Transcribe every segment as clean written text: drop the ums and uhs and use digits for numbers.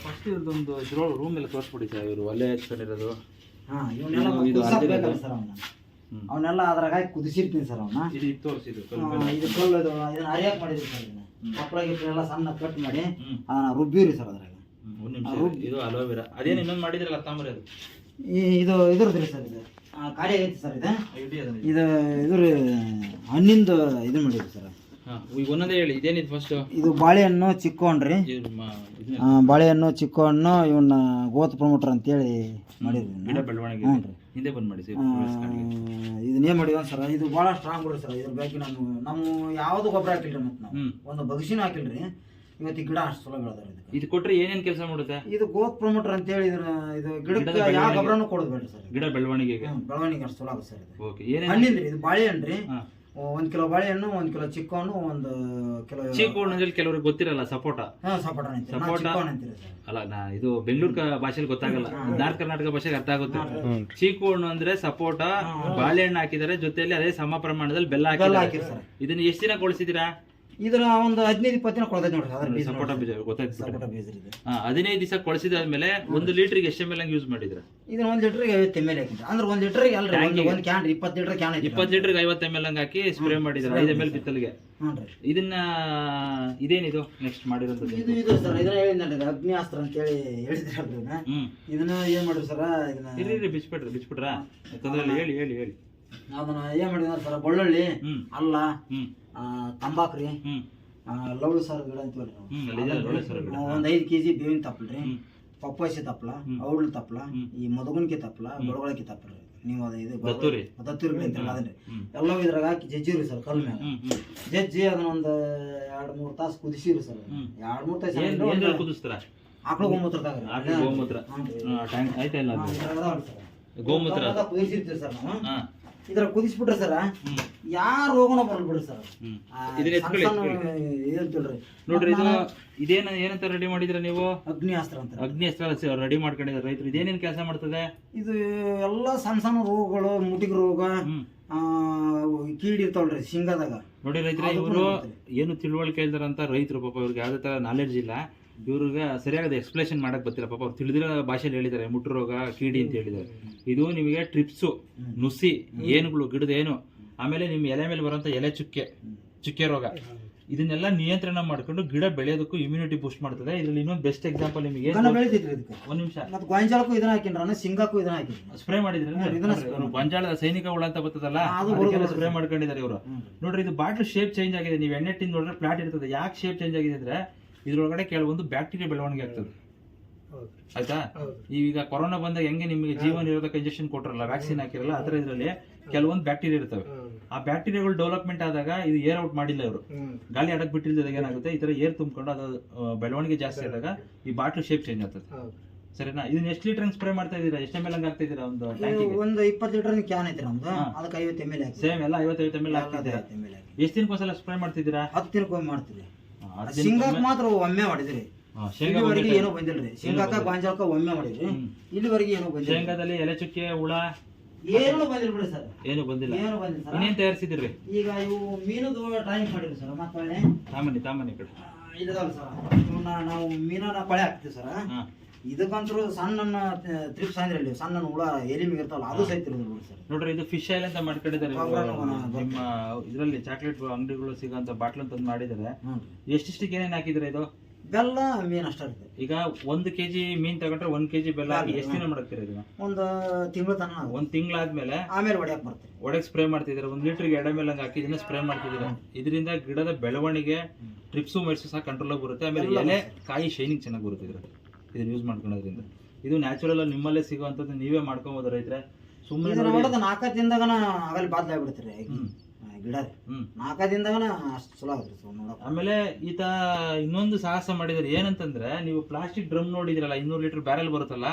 First ಇವ್ರದ್ದೊಂದು ಇದ್ರೊಳಗೆ room ಎಲ್ಲ ತೋರಿಸ್ಬಿಡಿ sir. ಇವರು ಒಲೆ ಹಚ್ಕೊಂಡಿರೋದು ಅವನ್ನೆಲ್ಲ ಅದ್ರಾಗ ಕುದಿಸಿರ್ತೀನಿ ಸರ್ ಅವನ್ನ. ಇದು ತೋರಿಸಿದ್ದು ಇದು ಕಲ್ಲು ಇದನ್ನ ಅರಿಯಾಕ್ ಮಾಡಿದ್ರಿ ಸರ್. ಇದನ್ನ ಕಪ್ಪಳ ಗಿಪ್ಪಳೆಲ್ಲ ಸಣ್ಣ ಕಟ್ ಮಾಡಿ ಅದನ್ನ ರುಬ್ಬಿರಿ ಸರ್ ಅದ್ರಾಗ. ಒಂದು ನಿಮಿಷ. ಇದು ಅಲೋವೆರಾ ಅದೇನು ಇನ್ನೊಂದು ಮಾಡಿದ್ರಲ್ಲ ತಾಮ್ರ ಅದು ಇದು ಇದ್ರದ್ರಿ ಸರ್. ಇದು ಖಾಲಿ ಆಗೈತಿ ಸರ್. ಇದು ಇದ್ರ ಹಣ್ಣಿಂದು ಇದು ಮಾಡಿದ್ರಿ ಸರ್. ಈಗ ಒಂದೊಂದೇ ಹೇಳಿ. ಇದೇನಿದು ಫಸ್ಟ್? ಇದು ಬಾಳೆಹಣ್ಣು ಚಿಕ್ಕೋಣ್ರಿ. ಬಾಳೆಹಣ್ಣು ಚಿಕ್ಕೋಹಣ್ಣು ಇವನ್ನ ಗೋತ್ ಪ್ರಮೋಟರ್ ಅಂತೇಳಿ ಮಾಡಿದ್ರಿ. ಗಿಡ ಬೆಳವಣಿಗೆ ಹಿಂದೆ ಬಂದ್ ಮಾಡಿ ಇದನ್ನೇ ಮಾಡಿವ ಸರ್. ಇದು ಭಾಳ ಸ್ಟ್ರಾಂಗ್ ಬಿಡ್ರಿ ಸರ್. ಇದ್ರ ಬಗ್ಗೆ ನಮ್ಮ ಯಾವ್ದು ಗೊಬ್ಬರ ಹಾಕಿಲ್ರಿ. ಮತ್ತೆ ನಾವು ಒಂದು ಬಗಸಿನೂ ಹಾಕಿಲ್ರಿ. ಇವತ್ತು ಗಿಡ ಅಷ್ಟು ಚಲೋ ಬೆಳೆದಾರೆ. ಇದು ಕೊಟ್ರೆ ಏನೇನ್ ಕೆಲಸ ಮಾಡುತ್ತೆ? ಇದು ಗೋತ್ ಪ್ರಮೋಟರ್ ಅಂತ ಹೇಳಿ ಇದು ಗಿಡಕ್ಕೆ ಯಾವ ಗೊಬ್ಬರನೂ ಕೊಡೋದು ಬೇಡ್ರಿ ಸರ್. ಗಿಡ ಬೆಳವಣಿಗೆ ಅಷ್ಟು ಚಲೋ ಆಗುತ್ತೆ ಸರ್. ಇದು ಓಕೆ. ಏನೇನು ಹಣ್ಣಿಂದ್ರಿ? ಇದು ಬಾಳೆಹಣ್ಣು. 1 ಕಿಲೋ ಬಾಳೆಹಣ್ಣು, 1 ಕಿಲೋ ಚಿಕ್ಕೋಹಣ್ಣು, 1 ಕಿಲೋ ಚೀಕೋಹಣ್ಣು. ಕೆಲವ್ರಿಗೆ ಗೊತ್ತಿರಲ್ಲ ಸಪೋಟ. ಸಪೋಟ ಅಂತೀರಿ ಸರ್. ಅಲ್ಲ, ಇದು ಬೆಂಗಳೂರು ಭಾಷೆಲಿ ಗೊತ್ತಾಗಲ್ಲ, ನಾರ್ತ್ ಕರ್ನಾಟಕ ಭಾಷೆಗೆ ಅರ್ಥ ಆಗುತ್ತೆ. ಚೀಕೋಹಣ್ಣು ಅಂದ್ರೆ ಸಪೋಟ. ಬಾಳೆಹಣ್ಣು ಹಾಕಿದರೆ ಜೊತೆಯಲ್ಲಿ ಅದೇ ಸಮ ಪ್ರಮಾಣದಲ್ಲಿ ಬೆಲ್ಲ ಹಾಕಿದ್ದಾರೆ ಸರ್. ಇದನ್ನ ಎಷ್ಟು ದಿನ ಕೊಳಿಸಿದೀರಾ? ಇದನ್ನ ಒಂದು 15-20 ದಿನ ಕೊಳ್ತೈತಿ ನೋಡ್ರಿ. ಸಪೋಟ ಬೀಜ ಗೊತ್ತಾಯ್ತು. ಸಪೋಟ ಬೀಜ 15 ದಿವಸ ಕೊಳಿಸಿದಾದ್ಮೇಲೆ 1 ಲೀಟರ್ಗೆ ಎಷ್ಟು ml ಯೂಸ್ ಮಾಡಿದ್ರ? ಇದನ್ನ 1 ಲೀಟರ್ಗೆ 50 ml ಹಾಕಿದ್ರೆ ಅಂದ್ರೆ 1 ಲೀಟರ್ಗೆ ಅಲ್ರಿ ಒಂದು ಕ್ಯಾನ್ 20 ಲೀಟರ್ ಕ್ಯಾನ್ ಐತಿ. 20 ಲೀಟರ್ಗೆ 50 ml ಹಂಗೆ ಹಾಕಿ ಸ್ಪ್ರೇ ಮಾಡಿದ್ರ 5 ml ಬಿತ್ತಲ್ಗೆ. ಇದನ್ನ ಇದೇನಿದು ನೆಕ್ಸ್ಟ್ ಮಾಡಿರೋದು? ಇದು ಸರ್ ಇದನ್ನ ಹೇಳಿದ್ನಲ್ರಿ ಅಗ್ನಿಯಾಸ್ತ್ರ ಅಂತ ಹೇಳಿ ಹೇಳಿದ್ರಲ್ರಿ. ಇದನ್ನ ಏನ್ ಮಾಡಿದ್ರು ಸರ್? ಇದನ್ನ ಇರ್ರಿ ಬಿಚ್ಬಿಟ್ರ ತೊಂದ್ರೆ ಹೇಳಿ ಹೇಳಿ ಹೇಳಿ. ಅದನ್ನ ಏನ್ ಮಾಡಿದ ಸರ್? ಬೆಳ್ಳುಳ್ಳಿ, ಅಲ್ಲ, ತಂಬಾಕ್ರಿ, ಲವಳು ಸಾರು ಗಿಡ ಅಂತೀವಲ್ರಿ ನಾವು. 1 5 kg ಬೇವಿನ ತಪ್ಪಲ್ರಿ, ಪಪ್ಪಾಸಿ ತಪ್ಪಲ, ಔಡ್ಲ ತಪ್ಪಲ, ಈ ಮದಗುನ್ಕಿ ತಪ್ಪಲ, ಬೆಳಗೊಳಕಿ ತಪ್ಪಲ್ರಿ. ನೀವು ಅದ ಇದು ದತ್ತೂರಿ ಅಂತೀರಲ್ಲ ಅದನ್ರಿ ಎಲ್ಲವೂ ಇದ್ರಾಗ ಹಾಕಿ ಜಜ್ಜಿರಿ ಸರ್. ಕಲ್ ಮೇಲೆ ಜಜ್ಜಿ ಅದನ್ನ ಒಂದು 2-3 ತಾಸು ಕುದಿಸಿರಿ ಸರ್. 2-3 ತಾಸು ಕುದಿಸ್ತಾರ. ಆಕಳ ಗೋಮೂತ್ರದಾಗ ಗೋಮೂತ್ರ ಗೋಮೂತ್ರ ಕುದಿಸಿರ್ತೀವಿ ಸರ್ ನಾವು. ಇದ್ರ ಕುದಿಸ್ಬಿಟ್ರೆ ಸರ್ ಯಾರ ರೋಗನ ಬರಲ್ ಬಿಡ್ರಿ ಸರ್. ನೋಡ್ರಿ ಇದು ಇದೇನ ಏನಂತ ರೆಡಿ ಮಾಡಿದ್ರ ನೀವು? ಅಗ್ನಿಯಾಸ್ತ್ರ ಅಂತ. ಅಗ್ನಿಯಾಸ್ತ್ರ ರೆಡಿ ಮಾಡ್ಕೊಂಡಿದ್ದಾರೆ ರೈತರು. ಇದೇನೇನ್ ಕೆಲಸ ಮಾಡ್ತದೆ? ಇದು ಎಲ್ಲ ಸಣ್ಣ ರೋಗಗಳು, ಮುಟಿಗೆ ರೋಗ, ಕೀಡಿ ಇರ್ತಾವಲ್ರಿ ಶೇಂಗಾದಾಗ. ನೋಡಿ ರೈತರು, ಇವರು ಏನು ತಿಳುವಳಿಕೆ ಇಲ್ದಾರ ಅಂತ ರೈತರು. ಪಾಪ ಇವ್ರಿಗೆ ಯಾವ್ದೇ ತರ ನಾಲೆಡ್ಜ್ ಇಲ್ಲ. ಇವ್ರಿಗೆ ಸರಿಯಾದ ಎಕ್ಸ್ಪ್ಲೇಷನ್ ಮಾಡಕ್ ಗೊತ್ತಿಲ್ಲ. ಪಾಪ ಅವ್ರು ತಿಳಿದಿರೋ ಭಾಷೆಯಲ್ಲಿ ಹೇಳಿದ್ದಾರೆ. ಮುಟ್ಟು ರೋಗ, ಕೀಡಿ ಅಂತ ಹೇಳಿದ್ದಾರೆ. ಇದು ನಿಮಗೆ ಟ್ರಿಪ್ಸು, ನುಸಿ, ಏನುಗಳು ಗಿಡದ ಏನು, ಆಮೇಲೆ ನಿಮ್ಮ ಎಲೆ ಮೇಲೆ ಬರುವಂತ ಎಲೆ ಚುಕ್ಕೆ ರೋಗ, ಇದನ್ನೆಲ್ಲ ನಿಯಂತ್ರಣ ಮಾಡ್ಕೊಂಡು ಗಿಡ ಬೆಳೆಯೋದಕ್ಕೂ ಇಮ್ಯುನಿಟಿ ಬೂಸ್ಟ್ ಮಾಡ್ತದೆ. ಇದ್ರಲ್ಲಿ ಇನ್ನೊಂದು ಬೆಸ್ಟ್ ಎಕ್ಸಾಂಪಲ್ ನಿಮಗೆ. ಒಂದ್ ನಿಮಿಷ. ಮತ್ತೆ ಗೊಂಜಾಳಕ್ಕೂ ಇದನ್ನ ಹಾಕಿನ್ರ, ಶೇಂಗಾಕ್ಕೂ ಇದನ್ನ ಹಾಕಿ ಸ್ಪ್ರೇ ಮಾಡಿದ್ರೆ ಗೊಂಜಾಳದ ಸೈನಿಕ ಹುಳ ಅಂತ ಬರ್ತದಲ್ಲ, ಸ್ಪ್ರೇ ಮಾಡ್ಕೊಂಡಿದ್ದಾರೆ ಇವರು. ನೋಡ್ರಿ, ಇದು ಬಾಟ್ಲ್ ಶೇಪ್ ಚೇಂಜ್ ಆಗಿದೆ. ನೀವು ಎಣ್ಣೆ ಟಿನ್ ನೋಡ್ರೆ ಫ್ಲಾಟ್ ಇರ್ತದೆ. ಯಾಕೆ ಶೇಪ್ ಚೇಂಜ್ ಆಗಿದೆ ಅಂದ್ರೆ ಇದ್ರೊಳಗಡೆ ಕೆಲವೊಂದು ಬ್ಯಾಕ್ಟೀರಿಯಾ ಬೆಳವಣಿಗೆ ಆಗ್ತದೆ. ಆಯ್ತಾ? ಈಗ ಕೊರೋನಾ ಬಂದಾಗ ಹೆಂಗೆ ನಿಮಗೆ ಜೀವ ನಿರೋಧಕ ಇಂಜೆಕ್ಷನ್ ಕೊಟ್ಟಿರಲ್ಲ, ವ್ಯಾಕ್ಸಿನ್ ಹಾಕಿರಲ್ಲ, ಆತರ ಇದರಲ್ಲಿ ಕೆಲವೊಂದು ಬ್ಯಾಕ್ಟೀರಿಯಾ ಇರ್ತವೆ. ಆ ಬ್ಯಾಕ್ಟೀರಿಯಾಗಳು ಡೆವಲಪ್ಮೆಂಟ್ ಆದಾಗ ಇದು ಏರ್ ಔಟ್ ಮಾಡಿಲ್ಲ ಇವರು, ಗಾಳಿ ಅಡಕ್ ಬಿಟ್ಟಿಲ್ದಾಗ ಏನಾಗುತ್ತೆ, ಈ ತರ ಏರ್ ತುಂಬಿಕೊಂಡು ಅದು ಬೆಳವಣಿಗೆ ಜಾಸ್ತಿ ಆದಾಗ ಈ ಬಾಟ್ಲ್ ಶೇಪ್ ಚೇಂಜ್ ಆಗ್ತದೆ. ಸರಿನಾ? ಇದನ್ನ ಎಷ್ಟು ಲೀಟರ್ ಸ್ಪ್ರೇ ಮಾಡ್ತಾ ಇದೀರಾ? ಎಷ್ಟು ml ಹಂಗ ಹಾಕ್ತಾ ಇದೀರಾ? ಒಂದು 20 ಲೀಟರ್ ಕ್ಯಾನ್ ಐತಿ ನಮ್ದು. ಅದಕ್ಕೆ 50 ml ಸೇಮ್ ಎಲ್ಲ 50 ml ಹಾಕ್ತಿದ್ದೀರಾ? ಎಷ್ಟು ದಿನಕ್ಕೊಂದ್ಸಲ ಸ್ಪ್ರೇ ಮಾಡ್ತಿದ್ದೀರಾ? 10 ದಿನಕ್ಕೊಮ್ಮೆ ಮಾಡ್ತೀವಿ. ಶೇಂಗಾಕ್ ಮಾತ್ರ ಒಮ್ಮೆ ಮಾಡಿದ್ರಿ. ಇಲ್ಲಿವರೆಗೆ ಏನೋ ಬಂದಿಲ್ರಿ. ಶೇಂಗಾಕ ಗೊಂಜಾಳಕ್ಕ ಒಮ್ಮೆ ಮಾಡಿದ್ರಿ. ಇಲ್ಲಿವರೆಗೆ ಏನೋ ಬಂದಿಲ್ಲ. ಶೇಂಗಾದಲ್ಲಿ ಎಲೆ ಚುಕ್ಕೆ ಹುಳ ಏನು ಬಂದಿಲ್ಲ ಬಿಡಿ ಸರ್. ಏನು ಬಂದಿಲ್ಲ. ಇನ್ನೇನ್ ತಯಾರಿಸಿದ್ರಿ? ಈಗ ಇವು ಮೀನದು ಟ್ರೈನಿಂಗ್ ಮಾಡಿದ್ರಿ ಸರ್. ಮತ್ತೆ ತಾಮನಿ ಕಡೆ ಇದಾವಲ್ಲ ಸರ್, ಇವನ್ನ ನಾವು ಮೀನನ್ನ ಪಳೆ ಹಾಕ್ತಿವಿ ಸರ್. ಇದಕ್ಕಂತರೂ ಸಣ್ಣ ತ್ರಿಪ್ಸ್ ಅಂದ್ರೆ ಸಣ್ಣ ಹುಳ ಎಲಿ ಮಿಗಿರ್ತಾವಲ್ಲ, ಅದು ಸಹಿತ ಇರೋದು ಸರ್. ನೋಡ್ರಿ, ಇದು ಫಿಶ್ ಆಯಿಲ್ ಅಂತ ಮಾಡ್ಕೊಂಡಿದ್ದಾರೆ. ನಿಮ್ಮ ಇದರಲ್ಲಿ ಚಾಕ್ಲೇಟ್ ಅಂಗಡಿಗಳು ಸಿಗೋಂತ ಬಾಟ್ಲ್ ಅಂತ ಮಾಡಿದ್ದಾರೆ. ಎಷ್ಟಿಷ್ಟಕ್ಕೆ ಏನೇನು ಹಾಕಿದ್ರೆ? ಇದು ಬೆಲ್ಲ, ಮೀನು ಅಷ್ಟೇ ಇರುತ್ತೆ. ಈಗ 1 kg ಮೀನ್ ತಗೊಂಡ್ರೆ 1 kg ಬೆಲ್ಲ ಹಾಕಿ ಎಷ್ಟು ದಿನ ಮಾಡ್ತೀರಾ ಇದನ್ನ? ಒಂದು ತಿಂಗಳು ತನ. 1 ತಿಂಗಳಾದ್ಮೇಲೆ ಆಮೇಲೆ ಒಡೆಕ್ ಸ್ಪ್ರೇ ಮಾಡ್ತಿದ್ದೀರಾ. 1 ಲೀಟರ್ಗೆ 2 ml ಹಂಗೆ ಹಾಕಿ ಇದನ್ನ ಸ್ಪ್ರೇ ಮಾಡ್ತಿದ್ದೀರಾ. ಇದರಿಂದ ಗಿಡದ ಬೆಳವಣಿಗೆ, ಟ್ರಿಪ್ಸು ಮೈಟ್ಸು ಸಹ ಕಂಟ್ರೋಲ್ ಆಗಿ ಬರುತ್ತೆ. ಆಮೇಲೆ ಎಲೆ, ಕಾಯಿ ಶೈನಿಂಗ್ ಚೆನ್ನಾಗಿ ಬರುತ್ತೆ ಇದನ್ನ ಯೂಸ್ ಮಾಡ್ಕೊಳ್ಳೋದ್ರಿಂದ. ಇದು ನ್ಯಾಚುರಲ್ ಆಗಿ ನಿಮ್ಮಲ್ಲೇ ಸಿಗುವಂಥದ್ದು. ನೀವೇ ಮಾಡ್ಕೊಬೋದು ರೈತರೆ. ಸುಮ್ಮನೆ 4 ದಿನದಾಗನ ಆಗಲಿ ಬಾದ್ಲ ಆಗ್ಬಿಡ್ತೀರಿ ಗಿಡ. 4 ದಿನದಾಗನ ಅಷ್ಟು ಚಲೋ ಆಗುತ್ತೆ ನೋಡೋಕೆ. ಆಮೇಲೆ ಈತ ಇನ್ನೊಂದು ಸಾಹಸ ಮಾಡಿದ್ರೆ ಏನಂತಂದ್ರೆ, ನೀವು ಪ್ಲಾಸ್ಟಿಕ್ ಡ್ರಮ್ ನೋಡಿದ್ರಲ್ಲ, 200 ಲೀಟರ್ ಬ್ಯಾರೆಲ್ ಬರುತ್ತಲ್ಲ,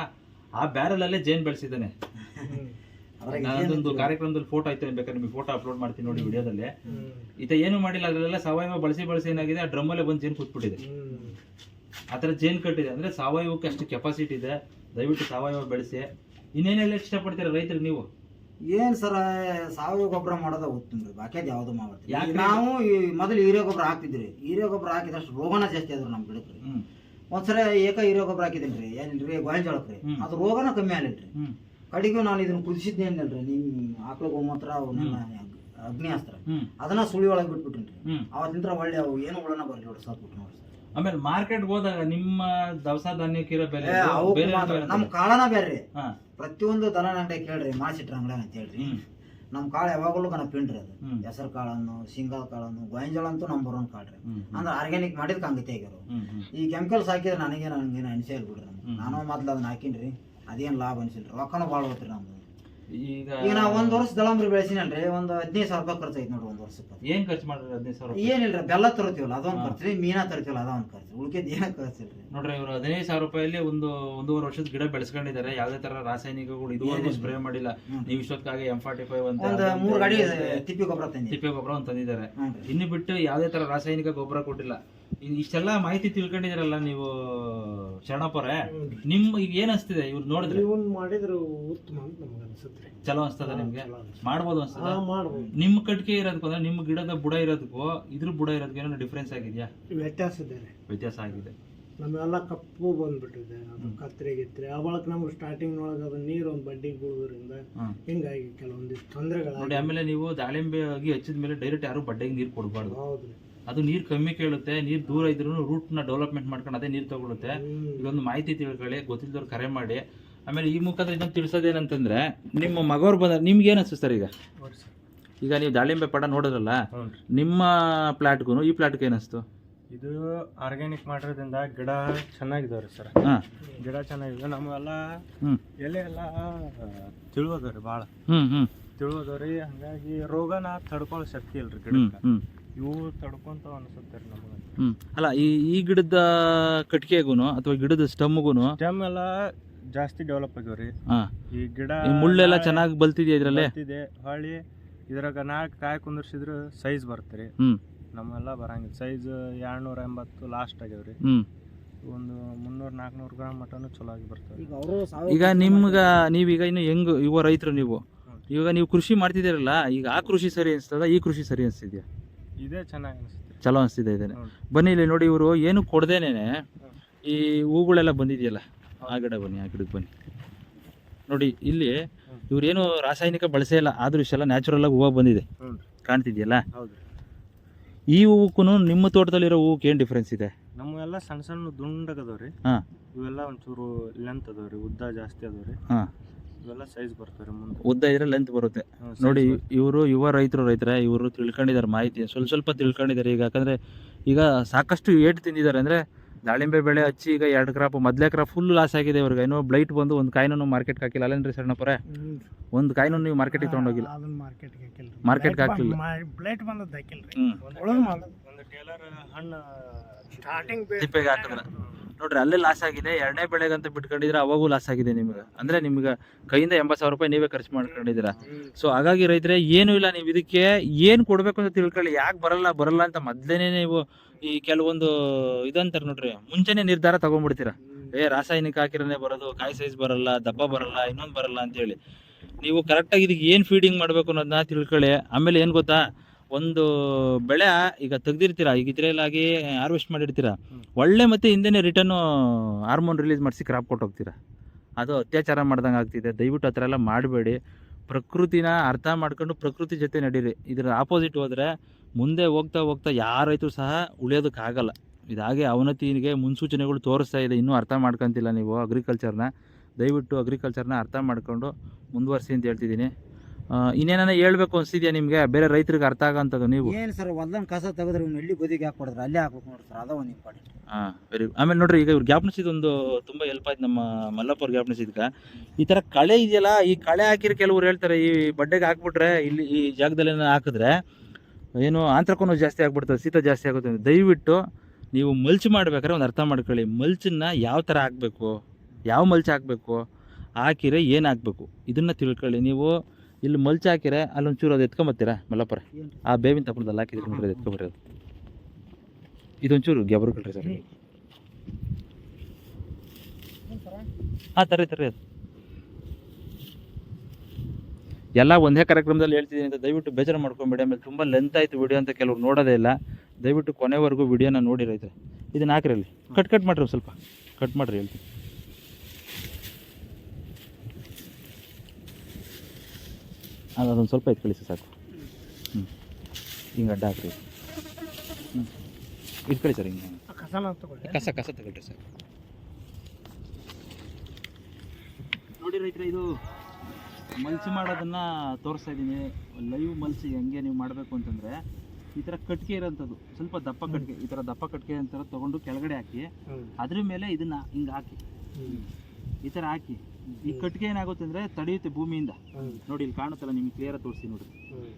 ಆ ಬ್ಯಾರೆಲ್ ಅಲ್ಲೇ ಜೇನ್ ಬೆಳೆಸಿದ್ದಾನೆ. ನಾನೊಂದು ಕಾರ್ಯಕ್ರಮದಲ್ಲಿ ಫೋಟೋ ಐತೆ, ಬೇಕಾದ್ರೆ ನಿಮಗೆ ಫೋಟೋ ಅಪ್ಲೋಡ್ ಮಾಡ್ತೀನಿ ನೋಡಿ ವಿಡಿಯೋದಲ್ಲಿ. ಈತ ಏನು ಮಾಡಿಲ್ಲ, ಅದರಲ್ಲೆಲ್ಲ ಸಾವಯವ ಬಳಸಿ ಏನಾಗಿದೆ, ಆ ಡ್ರಮ್ಮಲ್ಲೇ ಬಂದು ಜೇನ್ ಕೂತ್ಬಿಟ್ಟಿದೆ. ಆ ಥರ ಜೇನ್ ಕಟ್ಟಿದೆ. ಅಂದ್ರೆ ಸಾವಯವಕ್ಕೆ ಅಷ್ಟು ಕೆಪಾಸಿಟಿ ಇದೆ. ದಯವಿಟ್ಟು ಸಾವಯವ ಬೆಳೆಸಿ. ಇನ್ನೇನೆಲ್ಲ ಇಷ್ಟಪಡ್ತೀರಾ ರೈತರು ನೀವು? ಏನ್ ಸರ, ಸಾವಯವ ಗೊಬ್ಬರ ಮಾಡೋದ ಓದ್ತೀನಿ, ಬಾಕಿದ್ ಯಾವ್ದು ಮಾಡ್ತೀವಿ. ನಾವು ಮೊದಲು ಹೀರೆ ಗೊಬ್ಬರ ಹಾಕ್ತಿದ್ರಿ. ಹೀರೆ ಗೊಬ್ಬರ ಹಾಕಿದಷ್ಟು ರೋಗನ ಜಾಸ್ತಿ ಆದ್ರು ನಮ್ ಗಿಡಕ್ಕೆ. ಒಂದ್ಸರಿ ಹಿರಿಯ ಗೊಬ್ಬರ ಹಾಕಿದ್ದೀನಿ ರೀ ಏನ್ರಿ ಗೋಂಜಾಳಕ್ಕೆ ರೀ ಅದು ರೋಗನ ಕಮ್ಮಿ ಆಗಲಿಲ್ಲ ರೀ. ಕಡೆಗೂ ನಾನು ಇದನ್ನ ಕುದಿಸಿದ್ನಿ ಏನಿಲ್ರಿ ನಿಮ್ಮ ಆಕಳ ಗೋಮೂತ್ರ ಅವನ್ನೆಲ್ಲ ಅಗ್ನಿಯಾಸ್ತ್ರ ಅದನ್ನ ಸುಳಿ ಒಳಗೆ ಬಿಟ್ಬಿಟ್ಟಿನಿ ಅವತ್ತಿಂದ ಒಳ್ಳೆ ಅವು ಏನು ಹುಳನ ಬರ್ಲಿ ನೋಡಿ ಸಾತ್ಬಿಟ್ಟು ನೋಡಿ. ಆಮೇಲೆ ಮಾರ್ಕೆಟ್ ಹೋದಾಗ ನಿಮ್ಮ ದವಸ ಧಾನ್ಯಕ್ಕಿರೋ ಬೆಲೆ ನಮ್ ಕಾಳನ ಬೇರೆ ಪ್ರತಿಯೊಂದು ದನ ಅಂಗಡಿ ಕೇಳ್ರಿ ಮಾಡಿಸಿಟ್ರ ಅಂಗಡಿ ಅಂತ ಹೇಳ್ರಿ. ನಮ್ ಕಾಳು ಯಾವಾಗಲೂ ಕನ ಪಿಂಡ್ರಿ ಅದು ಹೆಸರು ಕಾಳನ್ನು ಶೇಂಗಾ ಕಾಳನ್ನು ಗೋಂಜಾಳ ಅಂತೂ ನಂಬರ್ 1 ಕಾಳ್ರಿ. ಅಂದ್ರೆ ಆರ್ಗ್ಯಾನಿಕ್ ಮಾಡಿದ್ಕ ಹಂಗತೆ ಆಗ್ಯಾರ. ಈ ಕೆಮಿಕಲ್ಸ್ ಹಾಕಿದ್ರೆ ನಂಗೇನು ಅನಿಸೇ ಬಿಡ್ರಿ. ನಾನು ಮೊದ್ಲು ಅದನ್ನ ಹಾಕಿನ್ರಿ ಅದೇನು ಲಾಭ ಅನ್ಸಿಲ್ರಿ. ರೊಕ್ಕನೂ ಭಾಳ ಹೋತ್ರಿ ನಮ್ದು. ಈಗ ನಾ 1 ವರ್ಷ ದಳಂಬ್ರಿ ಬೆಳೆಸಿನಲ್ರಿ ಒಂದು 15,000 ರೂಪಾಯಿ ಖರ್ಚು ಐತಿ ನೋಡ್ರಿ 1 ವರ್ಷಕ್ಕೆ. ಏನ್ ಖರ್ಚು ಮಾಡ್ರಿ 15,000? ಏನಿಲ್ರಿ ಬೆಲ್ಲ ತರ್ತೀವಲ್ಲ ಅದೊಂದು ಖರ್ಚು ರೀ, ಮೀನಾ ತರ್ತೀವಲ್ಲ ಅದೊಂದು ಖರ್ಚು, ಉಳ್ಕೆದ್ ಏನ ಖರ್ಚಿಲ್ರಿ ನೋಡ್ರಿ. ಇವ್ರು 15,000 ರೂಪಾಯಲ್ಲಿ ಒಂದೂವರೆ ವರ್ಷದ ಗಿಡ ಬೆಳೆಸ್ಕೊಂಡಿದ್ದಾರೆ. ಯಾವ್ದೇ ತರ ರಾಸಾಯನಿಕಗಳು ಇದುವರೆಗೂ ಸ್ಪ್ರೇ ಮಾಡಿಲ್ಲ. ನೀವು ಇಷ್ಟೊತ್ತಿಗೆ M45 ಒಂದು 3 ಗಾಡಿ ತಿಪ್ಪಿ ಗೊಬ್ಬರ ಅಂತ ತಂದಿದ್ದಾರೆ. ಇನ್ನು ಬಿಟ್ಟು ಯಾವ್ದೇ ತರ ರಾಸಾಯನಿಕ ಗೊಬ್ಬರ ಕೊಟ್ಟಿಲ್ಲ. ಇಷ್ಟೆಲ್ಲ ಮಾಹಿತಿ ತಿಳ್ಕೊಂಡಿದ್ದೀರಲ್ಲ ನೀವು ಶರಣಪ್ಪರೇ, ನಿಮ್ ಈಗ ಏನ್ ಅನ್ಸ್ತಿದೆ ಇವ್ರು ನೋಡಿದ್ರೆ? ಮಾಡಿದ್ರು ಉತ್ತಮ ಅಂತ ನಮ್ಗೆ ಅನ್ಸುತ್ತೆ. ಚಲೋ ಅನ್ಸ್ತದ ನಿಮ್ಗೆ? ಮಾಡ್ಬೋದು ಅನ್ಸ್ತದ? ನಿಮ್ ಕಟ್ಗೆ ಇರೋದಕ್ಕೂ ಅಂದ್ರೆ ನಿಮ್ ಗಿಡದ ಬುಡ ಇರೋದಕ್ಕೂ ಇದ್ರ ಬುಡ ಇರೋದಕ್ಕೂ ಏನೋ ಡಿಫ್ರೆನ್ಸ್ ಆಗಿದ್ಯಾ? ವ್ಯತ್ಯಾಸ ಆಗಿದೆ. ನಮ್ಮೆಲ್ಲ ಕಪ್ಪು ಬಂದ್ಬಿಟ್ಟಿದೆ, ಅದು ಕತ್ರಿ ಗಿತ್ರಿ ಅವಾಗ ನಮ್ಗೆ ಸ್ಟಾರ್ಟಿಂಗ್ ಒಳಗೆ ಅದು ನೀರು ಒಂದು ಬಡ್ಡಿಗೆ ಬೀಳೋದ್ರಿಂದ ಹಿಂಗಾಗಿ ಕೆಲವೊಂದಿಷ್ಟು ತೊಂದರೆಗಳು ನೋಡಿ. ಆಮೇಲೆ ನೀವು ದಾಳಿಂಬೆ ಆಗಿ ಹಚ್ಚಿದ ಮೇಲೆ ಡೈರೆಕ್ಟ್ ಯಾರು ಬಡ್ಡೆಗೆ ನೀರು ಕೊಡಬಾರ್ದು. ಹೌದ್ರಿ, ಅದು ನೀರು ಕಮ್ಮಿ ಕೇಳುತ್ತೆ. ನೀರು ದೂರ ಇದ್ರೂ ರೂಟ್ನ ಡೆವಲಪ್ಮೆಂಟ್ ಮಾಡ್ಕೊಂಡು ಅದೇ ನೀರು ತಗೊಳುತ್ತೆ. ಇದೊಂದು ಮಾಹಿತಿ ತಿಳ್ಕೊಳ್ಳಿ, ಗೊತ್ತಿದ್ದವ್ರು ಕರೆ ಮಾಡಿ. ಆಮೇಲೆ ಈ ಮುಖಾಂತರ ಇನ್ನೊಂದು ತಿಳಿಸೋದೇನಂತಂದ್ರೆ, ನಿಮ್ಮ ಮಗವ್ರು ಬಂದ ನಿಮ್ಗೆ ಏನು ಅನಿಸ್ತು ಸರ್? ಈಗ ನೀವು ದಾಳಿಂಬೆ ಪಡ ನೋಡಿದ್ರಲ್ಲ, ನಿಮ್ಮ ಪ್ಲಾಟ್ಗೂ ಈ ಪ್ಲಾಟ್ಗೆ ಏನಿಸ್ತು? ಇದು ಆರ್ಗ್ಯಾನಿಕ್ ಮಾಡಿರೋದ್ರಿಂದ ಗಿಡ ಚೆನ್ನಾಗಿದಾವ್ರಿ ಸರ್. ಗಿಡ ಚೆನ್ನಾಗಿದೆ. ನಮ್ಗೆಲ್ಲ ಎಲೆ ಎಲ್ಲ ತಿಳುವದವ್ರಿ, ಭಾಳ ತಿಳುವದವ್ರಿ. ಹಂಗಾಗಿ ರೋಗನ ತಡ್ಕೊಳ್ಳೋ ಶಕ್ತಿ ಇಲ್ರಿ ಗಿಡಕ್ಕೆ. ಇವು ತಡ್ಕೊಂತ ಅನ್ಸುತ್ತೆ ರೀ ನಮಗೆ. ಅಲ್ಲ, ಈ ಗಿಡದ ಕಟ್ಗೆಗೂ ಅಥವಾ ಗಿಡದ ಸ್ಟೆಮ್ ಎಲ್ಲ ಜಾಸ್ತಿ ಡೆವಲಪ್ ಆಗ್ಯಾವ್ರಿ. ಈ ಗಿಡ ಮುಳ್ಳೆಲ್ಲ ಚೆನ್ನಾಗಿ ಬಲ್ತಿದ್ಯಾ ಇದ್ರಲ್ಲೇ? ಹೊಳ್ಳಿ ಇದ್ರಾಗ 4 ಕಾಯಿ ಕುಂದರ್ಸಿದ್ರು ಸೈಜ್ ಬರ್ತೀರಿ. ನಮ್ಮೆಲ್ಲ ಬರಂಗಿಲ್ಲ. ಸೈಜ್ 280 ಲಾಸ್ಟ್ ಆಗ್ಯಾವ್ರಿ. ಒಂದು 300-400 ಗ್ರಾಮ್ ಮಟನು ಚಲೋ ಆಗಿ ಬರ್ತವೆ. ಈಗ ನೀವೀಗ ಇನ್ನು ಹೆಂಗ್ ಯುವ ರೈತರು ಇವಾಗ ನೀವು ಕೃಷಿ ಮಾಡ್ತಿದ್ದೀರಲ್ಲ, ಈಗ ಆ ಕೃಷಿ ಸರಿ ಅನಿಸ್ತದ, ಈ ಕೃಷಿ ಸರಿ ಅನಿಸ್ತಿದ್ಯಾ? ಇದೇ ಚೆನ್ನಾಗಿ ಅನಿಸುತ್ತೆ, ಚಲೋ ಅನಿಸ್ತಿದೆ ಇದೇನೆ. ಬನ್ನಿ ಇಲ್ಲಿ ನೋಡಿ, ಇವರು ಏನು ಕೊಡ್ದೇನೆ ಈ ಹೂಗಳೆಲ್ಲ ಬಂದಿದೆಯಲ್ಲ, ಆ ಗಿಡ ಬನ್ನಿ, ಆ ಗಿಡಕ್ಕೆ ಬನ್ನಿ ನೋಡಿ. ಇಲ್ಲಿ ಇವ್ರೇನು ರಾಸಾಯನಿಕ ಬಳಸೇ ಇಲ್ಲ, ಆದ್ರೂ ಇಷ್ಟೆಲ್ಲ ನ್ಯಾಚುರಲ್ ಆಗಿ ಹೂವು ಬಂದಿದೆ, ಕಾಣ್ತಿದ್ಯಲ್ಲ? ಈ ಹೂವಕ್ಕೂ ನಿಮ್ಮ ತೋಟದಲ್ಲಿರೋ ಹೂವಕ್ಕೆ ಏನು ಡಿಫ್ರೆನ್ಸ್ ಇದೆ? ನಮ್ಮೆಲ್ಲ ಸಣ್ಣ ಸಣ್ಣ ದುಂಡಗದವ್ರಿ. ಇವೆಲ್ಲ ಒಂಚೂರು ಲೆಂತ್ ಅದಾವ್ರಿ, ಉದ್ದ ಜಾಸ್ತಿ ಅದಾವ್ರಿ. ಇವೆಲ್ಲ ಸೈಜ್ ಬರ್ತಾವ್ರಿ. ಮುಂದೆ ಉದ್ದ ಇದ್ರೆ ಲೆಂತ್ ಬರುತ್ತೆ ನೋಡಿ. ಇವರು ಯುವ ರೈತರೇ, ಇವರು ತಿಳ್ಕೊಂಡಿದ್ದಾರೆ ಮಾಹಿತಿ, ಸ್ವಲ್ಪ ತಿಳ್ಕೊಂಡಿದ್ದಾರೆ. ಈಗ ಯಾಕಂದ್ರೆ ಈಗ ಸಾಕಷ್ಟು ಏಟು ತಿಂದಿದ್ದಾರೆ. ಅಂದ್ರೆ ದಾಳಿಂಬೆ ಬೆಳೆ ಹಚ್ಚಿ ಈಗ 2 ಕ್ರಾಪ್, ಮೊದಲೇ ಕ್ರಾಪ್ ಫುಲ್ ಲಾಸ್ ಆಗಿದೆ ಇವ್ರಿಗೆ. ಏನೋ ಬ್ಲೈಟ್ ಬಂದು ಒಂದು ಕಾಯಿನೂ ಮಾರ್ಕೆಟ್ಗೆ ಹಾಕಿಲ್ಲ ಅಲ್ಲೇನ್ರಿ ಶರಣಪ್ಪರೇ? ಒಂದು ಕಾಯಿನೂ ನೀವು ಮಾರ್ಕೆಟಿಗೆ ತೊಗೊಂಡೋಗಿಲ್ಲ? ಮಾರ್ಕೆಟ್ಗೆ ಹಾಕಿಲ್ಲ, ಬ್ಲೈಟ್ ಬಂದದ್ದು ಹಾಕಿಲ್ರಿ. ಒಂದು ಟೇಲರ್ ಹಣ್ಣು ತಿಪ್ಪೆಗೆ ಹಾಕಿದ್ರೆ ನೋಡ್ರಿ, ಅಲ್ಲೇ ಲಾಸ್ ಆಗಿದೆ. 2ನೇ ಬೆಳೆಗಂತ ಬಿಟ್ಕೊಂಡಿದ್ರೆ ಅವಾಗೂ ಲಾಸ್ ಆಗಿದೆ ನಿಮ್ಗೆ. ಅಂದ್ರೆ ನಿಮ್ಗೆ ಕೈಯಿಂದ 80,000 ರೂಪಾಯಿ ನೀವೇ ಖರ್ಚು ಮಾಡ್ಕೊಂಡಿದ್ದೀರಾ. ಸೊ ಹಾಗಾಗಿ ರೈತರೇ, ಏನೂ ಇಲ್ಲ, ನೀವು ಇದಕ್ಕೆ ಏನು ಕೊಡಬೇಕು ಅಂತ ತಿಳ್ಕೊಳ್ಳಿ. ಯಾಕೆ ಬರಲ್ಲ ಅಂತ ಮೊದಲೇನೆ ನೀವು ಈ ಕೆಲವೊಂದು ಇದಂತಾರೆ ನೋಡ್ರಿ, ಮುಂಚೆನೇ ನಿರ್ಧಾರ ತಗೊಂಡ್ಬಿಡ್ತೀರಾ. ರಾಸಾಯನಿಕ ಹಾಕಿರನೇ ಬರೋದು, ಕಾಯಿ ಸೈಜ್ ಬರಲ್ಲ, ದಪ್ಪ ಬರಲ್ಲ, ಇನ್ನೊಂದು ಬರಲ್ಲ ಅಂತೇಳಿ. ನೀವು ಕರೆಕ್ಟಾಗಿ ಇದಕ್ಕೆ ಏನು ಫೀಡಿಂಗ್ ಮಾಡಬೇಕು ಅನ್ನೋದನ್ನ ತಿಳ್ಕೊಳ್ಳಿ. ಆಮೇಲೆ ಏನು ಗೊತ್ತಾ, ಒಂದು ಬೆಳೆ ಈಗ ತೆಗ್ದಿರ್ತೀರಾ, ಈಗ ಇದ್ರಲ್ಲಾಗಿ ಹಾರ್ವೆಸ್ಟ್ ಮಾಡಿರ್ತೀರಾ, ಒಳ್ಳೆ ಮತ್ತೆ ಹಿಂದೆನೇ ರಿಟರ್ನು ಹಾರ್ಮೋನ್ ರಿಲೀಸ್ ಮಾಡಿಸಿ ಕ್ರಾಪ್ ಕೊಟ್ಟು ಹೋಗ್ತೀರಾ. ಅದು ಅತ್ಯಾಚಾರ ಮಾಡ್ದಂಗೆ ಆಗ್ತಿದೆ. ದಯವಿಟ್ಟು ಆ ಥರ ಎಲ್ಲ ಮಾಡಬೇಡಿ. ಪ್ರಕೃತಿನ ಅರ್ಥ ಮಾಡ್ಕೊಂಡು ಪ್ರಕೃತಿ ಜೊತೆ ನಡೀರಿ. ಇದರ ಆಪೋಸಿಟ್ ಹೋದರೆ ಮುಂದೆ ಹೋಗ್ತಾ ಯಾರ ರೈತರು ಸಹ ಉಳಿಯೋದಕ್ಕಾಗಲ್ಲ. ಇದಾಗೆ ಅವನತಿಗೆ ಮುನ್ಸೂಚನೆಗಳು ತೋರಿಸ್ತಾ ಇದೆ. ಇನ್ನೂ ಅರ್ಥ ಮಾಡ್ಕೊತಿಲ್ಲ ನೀವು ಅಗ್ರಿಕಲ್ಚರ್ನ. ದಯವಿಟ್ಟು ಅಗ್ರಿಕಲ್ಚರ್ನ ಅರ್ಥ ಮಾಡ್ಕೊಂಡು ಮುಂದುವರಿಸಿ ಅಂತ ಹೇಳ್ತಿದ್ದೀನಿ. ಇನ್ನೇನ ಹೇಳ್ಬೇಕು ಅನಿಸ್ತಿದ್ಯಾ ನಿಮಗೆ, ಬೇರೆ ರೈತರಿಗೆ ಅರ್ಥ ಆಗೋಂಥದ್ದು? ನೀವು ಏನು ಸರ್, ಹೊಲ್ದಂಗೆ ಕಸ ತೆಗೆದ್ರೆ ಎಲ್ಲಿ ಬದಿಗೆ ಹಾಕ್ಬಿಡ್ತಾರೆ, ಅಲ್ಲೇ ಹಾಕ್ಬೇಕು ನೋಡ್ರಿ ಸರ್, ಅದ ಒಂದು ಇಂಪಾರ್ಟೆಂಟ್. Very good. ಆಮೇಲೆ ನೋಡ್ರಿ, ಈಗ ಇವ್ರು ಜ್ಞಾಪನಿಸಿದೊಂದು ತುಂಬ ಹೆಲ್ಪ್ ಆಯ್ತು ನಮ್ಮ ಮಲ್ಲಪ್ಪ ಅವ್ರು ಜ್ಞಾಪನಿಸಿದ್ಕ. ಈ ಥರ ಕಳೆ ಇದೆಯಲ್ಲ, ಈ ಕಳೆ ಹಾಕಿರೋ ಕೆಲವ್ರು ಹೇಳ್ತಾರೆ, ಈ ಬಡ್ಡೆಗೆ ಹಾಕ್ಬಿಟ್ರೆ ಇಲ್ಲಿ ಈ ಜಾಗದಲ್ಲಿ ಹಾಕಿದ್ರೆ ಏನು ಆಂತ್ರಕೋನ ಜಾಸ್ತಿ ಆಗ್ಬಿಡ್ತದೆ, ಶೀತ ಜಾಸ್ತಿ ಆಗುತ್ತೆ. ದಯವಿಟ್ಟು ನೀವು ಮಲ್ಚ್ ಮಾಡ್ಬೇಕಾದ್ರೆ ಒಂದು ಅರ್ಥ ಮಾಡ್ಕೊಳ್ಳಿ. ಮಲ್ಚನ್ನ ಯಾವ ಥರ ಹಾಕಬೇಕು, ಯಾವ ಮಲ್ಚ್ ಹಾಕಬೇಕು, ಹಾಕಿರೆ ಏನು ಹಾಕಬೇಕು, ಇದನ್ನು ತಿಳ್ಕೊಳ್ಳಿ. ನೀವು ಇಲ್ಲಿ ಮಲ್ಚ್ ಹಾಕಿರೆ ಅಲ್ಲೊಂಚೂರು ಅದು ಎತ್ಕೊಂಬತ್ತೀರಾ ಮಲ್ಲಪ್ಪರ? ಆ ಬೇವಿನ ತಪ್ಪಲದಲ್ಲಿ ಹಾಕಿದ್ರೆ ನೋಡ್ರಿ, ಅದು ಎತ್ಕೊಂಬರೋದು. ಇದೊಂಚೂರು ಗ್ಯಾಬರು ಕಳ್ರಿ ಸರ್. ಹಾಂ, ತರ್ರಿ ಅದು. ಎಲ್ಲ ಒಂದೇ ಕಾರ್ಯಕ್ರಮದಲ್ಲಿ ಹೇಳ್ತಿದ್ದೀನಿ ಅಂತ ದಯವಿಟ್ಟು ಬೇಜಾರು ಮಾಡ್ಕೊಂಬೇಡಿ. ಆಮೇಲೆ ತುಂಬ ಲೆಂತ್ ಆಯಿತು ವಿಡಿಯೋ ಅಂತ ಕೆಲವ್ರು ನೋಡೋದೇ ಇಲ್ಲ. ದಯವಿಟ್ಟು ಕೊನೆವರೆಗೂ ವಿಡಿಯೋನ ನೋಡಿ ರೈತರೆ. ಇದನ್ನು ಹಾಕ್ರಿ ಅಲ್ಲಿ ಕಟ್ ಮಾಡಿರಿ, ಸ್ವಲ್ಪ ಕಟ್ ಮಾಡಿರಿ ಹೇಳ್ತೀನಿ. ಅದೊಂದು ಸ್ವಲ್ಪ ಎತ್ಕೊಳ್ಳಿ ಸಾಕು. ಹಿಂಗೆ ಅಡ್ಡ ಹಾಕ್ರಿ. ಇಟ್ಕೊಳ್ಳಿ ಸರ್ ಹಿಂಗೆ. ಕಸ ತಗೊಳ್ರಿ ಸರ್. ನೋಡಿ ರೈತರೆ, ಇದು ಮಲ್ಚ್ ಮಾಡೋದನ್ನು ತೋರಿಸ್ತಾ ಇದ್ದೀನಿ. ಲೈವ್ ಮಲ್ಚ್ ಹೆಂಗೆ ನೀವು ಮಾಡಬೇಕು ಅಂತಂದರೆ, ಈ ಥರ ಕಟ್ಗೆ ಇರೋಂಥದ್ದು, ಸ್ವಲ್ಪ ದಪ್ಪ ಕಟ್ಗೆ, ಈ ಥರ ದಪ್ಪ ಕಟ್ಗೆ ಅಂತ ತೊಗೊಂಡು ಕೆಳಗಡೆ ಹಾಕಿ ಅದ್ರ ಮೇಲೆ ಇದನ್ನು ಹಿಂಗೆ ಹಾಕಿ, ಈ ಥರ ಹಾಕಿ. ಈ ಕಟ್ಗೆ ಏನಾಗುತ್ತೆ ಅಂದರೆ ತಡೆಯುತ್ತೆ ಭೂಮಿಯಿಂದ. ನೋಡಿ ಇಲ್ಲಿ ಕಾಣುತ್ತಲ್ಲ, ನಿಮ್ಗೆ ಕ್ಲಿಯರಾಗಿ ತೋರಿಸಿ ನೋಡಿ.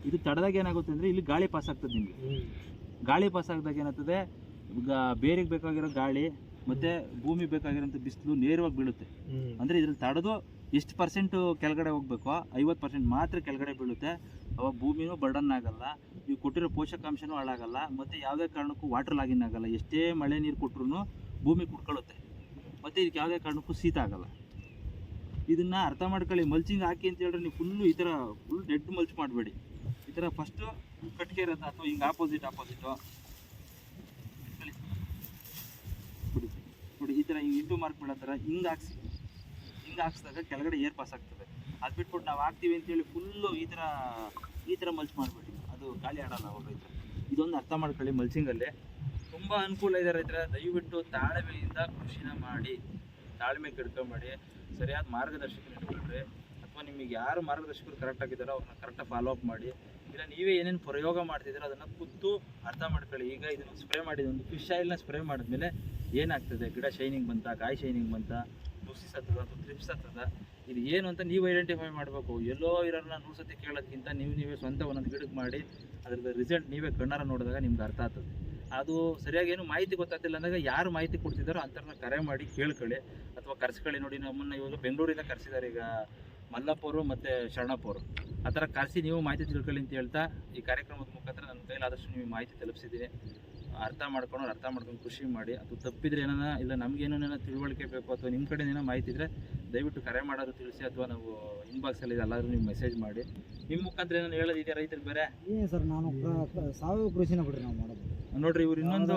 ಇದು ತಡೆದಾಗ ಏನಾಗುತ್ತೆ ಅಂದರೆ ಇಲ್ಲಿ ಗಾಳಿ ಪಾಸ್ ಆಗ್ತದೆ. ನಿಮಗೆ ಗಾಳಿ ಪಾಸ್ ಆಗಿದಾಗ ಏನಾಗ್ತದೆ, ಈಗ ಬೇರಿಗೆ ಬೇಕಾಗಿರೋ ಗಾಳಿ ಮತ್ತು ಭೂಮಿ ಬೇಕಾಗಿರೋಂಥ ಬಿಸಿಲು ನೇರವಾಗಿ ಬೀಳುತ್ತೆ. ಅಂದರೆ ಇದ್ರಲ್ಲಿ ತಡೆದು ಎಷ್ಟು ಪರ್ಸೆಂಟು ಕೆಳಗಡೆ ಹೋಗ್ಬೇಕು, 50% ಮಾತ್ರ ಕೆಳಗಡೆ ಬೀಳುತ್ತೆ. ಅವಾಗ ಭೂಮಿನೂ ಬರ್ಡನ್ ಆಗಲ್ಲ, ನೀವು ಕೊಟ್ಟಿರೋ ಪೋಷಕಾಂಶನೂ ಹಾಳಾಗಲ್ಲ, ಮತ್ತು ಯಾವುದೇ ಕಾರಣಕ್ಕೂ ವಾಟರ್ ಲಾಗಿನ್ ಆಗಲ್ಲ. ಎಷ್ಟೇ ಮಳೆ ನೀರು ಕೊಟ್ಟರು ಭೂಮಿ ಕುಡ್ಕೊಳ್ಳುತ್ತೆ, ಮತ್ತು ಇದಕ್ಕೆ ಯಾವುದೇ ಕಾರಣಕ್ಕೂ ಶೀತ ಆಗಲ್ಲ. ಇದನ್ನು ಅರ್ಥ ಮಾಡ್ಕೊಳ್ಳಿ. ಮಲ್ಚಿಂಗ್ ಹಾಕಿ ಅಂತ ಹೇಳಿದ್ರೆ ನೀವು ಫುಲ್ ಡೆಡ್ ಮಲ್ಚ್ ಮಾಡಬೇಡಿ. ಈ ಥರ ಫಸ್ಟು ಕಟ್ಗೆ ಇರೋದು ಅಥವಾ ಹಿಂಗೆ ಆಪೋಸಿಟು ಬಿಡಿ. ನೋಡಿ ಈ ಥರ ಹಿಂಗೆ ಇಂಟು ಮಾರ್ಕ್ ಬಿಡೋ ಥರ ಹಿಂಗೆ ಹಾಕ್ಸಿದಾಗ ಕೆಳಗಡೆ ಏರ್ ಪಾಸ್ ಆಗ್ತದೆ. ಅದು ಬಿಟ್ಬಿಟ್ಟು ನಾವು ಹಾಕ್ತೀವಿ ಅಂತೇಳಿ ಫುಲ್ಲು ಈ ಥರ ಮಲ್ಚ್ ಮಾಡಬೇಡಿ, ಅದು ಗಾಳಿ ಆಡಲ್ಲ ಅವಾಗ ರೈತರೆ. ಇದೊಂದು ಅರ್ಥ ಮಾಡ್ಕೊಳ್ಳಿ. ಮಲ್ಚಿಂಗಲ್ಲಿ ತುಂಬ ಅನುಕೂಲ ಇದೆ ರೈತರೆ. ದಯವಿಟ್ಟು ತಾಳ್ಮೆಯಿಂದ ಕೃಷಿನ ಮಾಡಿ, ತಾಳ್ಮೆ ಕೆಡ್ಕೊಂಬೇಡಿ. ಸರಿಯಾದ ಮಾರ್ಗದರ್ಶಕರು ಇಟ್ಕೊಂಡ್ರೆ, ಅಥವಾ ನಿಮಗೆ ಯಾರು ಮಾರ್ಗದರ್ಶಕರು ಕರೆಕ್ಟ್ ಆಗಿದ್ದಾರೋ ಅವ್ರನ್ನ ಕರೆಕ್ಟಾಗಿ ಫಾಲೋ ಅಪ್ ಮಾಡಿ. ಇಲ್ಲ ನೀವೇ ಏನೇನು ಪ್ರಯೋಗ ಮಾಡ್ತಿದ್ದೀರೋ ಅದನ್ನು ಕೂತು ಅರ್ಥ ಮಾಡ್ಕೊಳ್ಳಿ. ಈಗ ಇದನ್ನು ಸ್ಪ್ರೇ ಮಾಡಿದ ಒಂದು ಫಿಶ್ ಆಯಿಲ್ನ ಸ್ಪ್ರೇ ಮಾಡಿದ್ಮೇಲೆ ಏನಾಗ್ತದೆ, ಗಿಡ ಶೈನಿಂಗ್ ಬಂತ, ಕಾಯಿ ಶೈನಿಂಗ್ ಬಂತ, ನುಸಿ ಸತ್ತದ ಅಥವಾ ಟ್ರಿಪ್ಸ್ ಹತ್ತದ, ಇದು ಏನು ಅಂತ ನೀವು ಐಡೆಂಟಿಫೈ ಮಾಡಬೇಕು. ಎಲ್ಲೋ ಇರೋರನ್ನ 100 ಸತಿ ಕೇಳೋದಕ್ಕಿಂತ ನೀವೇ ಸ್ವಂತ ಒಂದೊಂದು ಗಿಡಕ್ಕೆ ಮಾಡಿ ಅದ್ರದ್ದು ರಿಸಲ್ಟ್ ನೀವೇ ಕಣ್ಣಾರ ನೋಡಿದಾಗ ನಿಮ್ಗೆ ಅರ್ಥ ಆಗ್ತದೆ. ಅದು ಸರಿಯಾಗಿ ಏನು ಮಾಹಿತಿ ಗೊತ್ತಾಗ್ತಿಲ್ಲ ಅಂದಾಗ ಯಾರು ಮಾಹಿತಿ ಕೊಡ್ತಿದ್ದಾರೋ ಅಂಥವ್ರನ್ನ ಕರೆ ಮಾಡಿ ಕೇಳ್ಕೊಳ್ಳಿ ಅಥವಾ ಕರ್ಸ್ಕೊಳ್ಳಿ. ನೋಡಿ, ನಮ್ಮನ್ನು ಇವಾಗ ಬೆಂಗಳೂರಿಂದ ಕರೆಸಿದ್ದಾರೆ, ಈಗ ಮಲ್ಲಪ್ಪವರು ಮತ್ತು ಶರಣಪ್ಪವರು. ಆ ಥರ ಕರೆಸಿ ನೀವು ಮಾಹಿತಿ ತಿಳ್ಕೊಳ್ಳಿ ಅಂತ ಹೇಳ್ತಾ ಈ ಕಾರ್ಯಕ್ರಮದ ಮುಖಾಂತರ ನನ್ನ ಕೈಲಾದಷ್ಟು ನಿಮಗೆ ಮಾಹಿತಿ ತಲುಪಿಸಿದ್ದೀನಿ. ಅರ್ಥ ಮಾಡ್ಕೊಂಡು ಕೃಷಿ ಮಾಡಿ. ಅದು ತಪ್ಪಿದ್ರೆ ಏನಾನ ಇಲ್ಲ ನಮಗೇನೋ ತಿಳುವಳಿಕೆ ಬೇಕು ಅಥವಾ ನಿಮ್ಮ ಕಡೆ ಏನೋ ಮಾಹಿತಿ ಇದ್ದರೆ ದಯವಿಟ್ಟು ಕರೆ ಮಾಡೋದು ತಿಳಿಸಿ, ಅಥವಾ ನಾವು ಇನ್ಬಾಕ್ಸಲ್ಲಿ ಎಲ್ಲಾದರೂ ನೀವು ಮೆಸೇಜ್ ಮಾಡಿ. ನಿಮ್ಮ ಮುಖಾಂತರ ಏನೋ ಹೇಳೋದಿದೆ ರೈತರಿಗೆ ಬೇರೆ? ಏನು ಸರ್, ನಾನು ಸಾವಯವ ಕೃಷಿನ ಬಿಡ್ರಿ ನಾವು ಮಾಡೋದು. ನೋಡ್ರಿ, ಇವ್ರು ಇನ್ನೊಂದು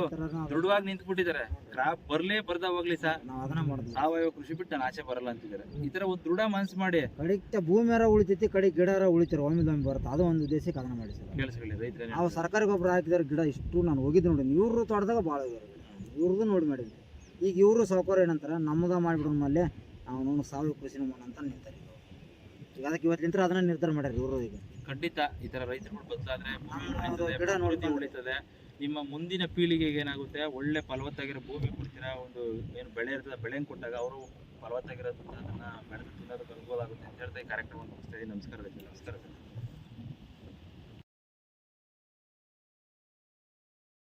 ದೃಢವಾಗಿ ನಿಂತ್ಬಿಟ್ಟಿದ್ದಾರೆ. ಕ್ರಾಪ್ ಬರ್ದಾ ಹೋಗ್ಲಿ ಸರ್, ನಾವು ಅದನ್ನ ಮಾಡೋದು. ಸಾವಯವ ಕೃಷಿ ಬಿಟ್ಟು ನಾನು ಆಚೆ ಬರಲ್ಲ ಅಂತಿದ್ದಾರೆ. ಈ ತರ ಒಂದು ದೃಢ ಮನಸ್ಸು ಮಾಡಿ, ಕಡಿಗೆ ಭೂಮಿಯಾರ ಉಳಿತೈತಿ, ಕಡೆ ಗಿಡಾರ ಉಳಿತಾರೆ, ಒಮ್ಮೆ ಬರುತ್ತೆ. ಅದು ಒಂದು ಉದ್ದೇಶಕ್ಕೆ ಅದನ್ನ ಮಾಡಿ ಸರ್. ಕೇಳಿಸ್ಕೊಳ್ಳಿ ರೈತರೇ, ನಾವು ಸರ್ಕಾರಿ ಗೊಬ್ಬರ ಹಾಕಿದಾರೆ ಗಿಡ ಇಷ್ಟು ನಾನು ಹೋಗಿದ್ದು ನೋಡಿ. ಇವ್ರು ತೋಟದಾಗ ಭಾಳ ಇವ್ರದ್ದು ನೋಡಿ ಮಾಡಿದ್ವಿ. ಈಗ ಇವರು ಸಾವುಕಾರ ಏನಂತಾರೆ, ನಮ್ಮದ ಮಾಡಿಬಿಡೋ ಮೇಲೆ ನಾವು ಸಾವಯವ ಕೃಷಿನ ಮಾಡೋಂತ ನಿಂತಾರೆ. ಈಗ ಅದಕ್ಕೆ ಇವತ್ತಿಂತ ಅದನ್ನ ನಿರ್ಧಾರ ಮಾಡ್ಯಾರ ಇವರು. ಈಗ ಖಂಡಿತ ಈ ತರ ರೈತರುಗಳು ಬದಲಾದ್ರೆ ಗಿಡ ನೋಡ್ತಿ ಉಳಿತದೆ. ನಿಮ್ಮ ಮುಂದಿನ ಪೀಳಿಗೆಗೆ ಏನಾಗುತ್ತೆ, ಒಳ್ಳೆ ಫಲವತ್ತಾಗಿರೋ ಭೂಮಿ ಕೊಡ್ತೀರಾ, ಒಂದು ಏನು ಬೆಳೆ ಇರ್ತದೆ, ಬೆಳೆಯನ್ನು ಕೊಟ್ಟಾಗ ಅವರು ಫಲವತ್ತಾಗಿರೋದನ್ನ ಅದನ್ನು ಬೆಳೆದು ತಿನ್ನೋದಕ್ಕೆ ಅನುಕೂಲ ಆಗುತ್ತೆ ಅಂತ ಹೇಳ್ತಾ ಈ ಕಾರ್ಯಕ್ರಮ ಮುಗಿಸ್ತಾ ಇದ್ದೀನಿ. ನಮಸ್ಕಾರ.